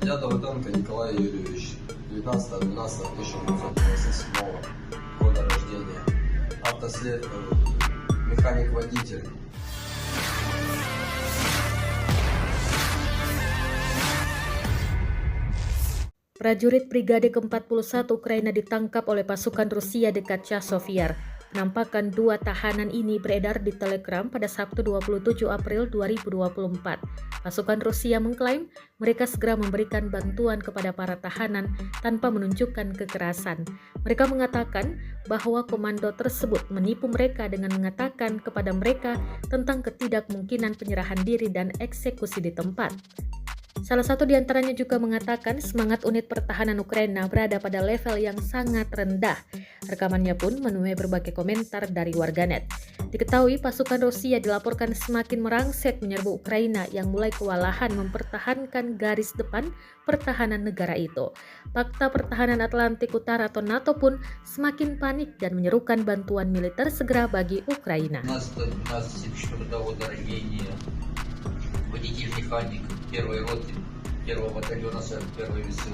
Я Давыденко Николай Юрьевич, 19.12.1997 года рождения. Автослед, механик-водитель. Prajurit Brigade ke-41 Ukraina ditangkap oleh pasukan Rusia dekat Chasiv. Penampakan dua tahanan ini beredar di Telegram pada Sabtu 27 April 2024. Pasukan Rusia mengklaim mereka segera memberikan bantuan kepada para tahanan tanpa menunjukkan kekerasan. Mereka mengatakan bahwa komando tersebut menipu mereka dengan mengatakan kepada mereka tentang ketidakmungkinan penyerahan diri dan eksekusi di tempat. Salah satu di antaranya juga mengatakan semangat unit pertahanan Ukraina berada pada level yang sangat rendah. Rekamannya pun menuai berbagai komentar dari warganet. Diketahui pasukan Rusia dilaporkan semakin merangsek menyerbu Ukraina yang mulai kewalahan mempertahankan garis depan pertahanan negara itu. Pakta Pertahanan Atlantik Utara atau NATO pun semakin panik dan menyerukan bantuan militer segera bagi Ukraina. Водитель-механик первой роты, первого батальона 41-й ВСУ.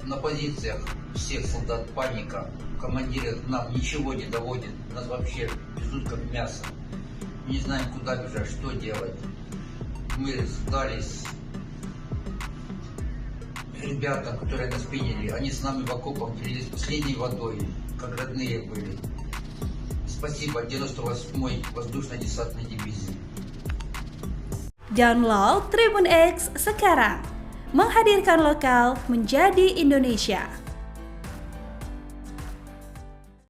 На позициях всех солдат паника. Командиры нам ничего не доводят. Нас вообще везут как мясо. Не знаем, куда бежать, что делать. Мы сдались ребятам, которые нас приняли. Они с нами в окопах делились последней водой, как родные были. Spasibo 98-й воздушно-десантной дивизии. Download Tribun X sekarang, menghadirkan lokal menjadi Indonesia.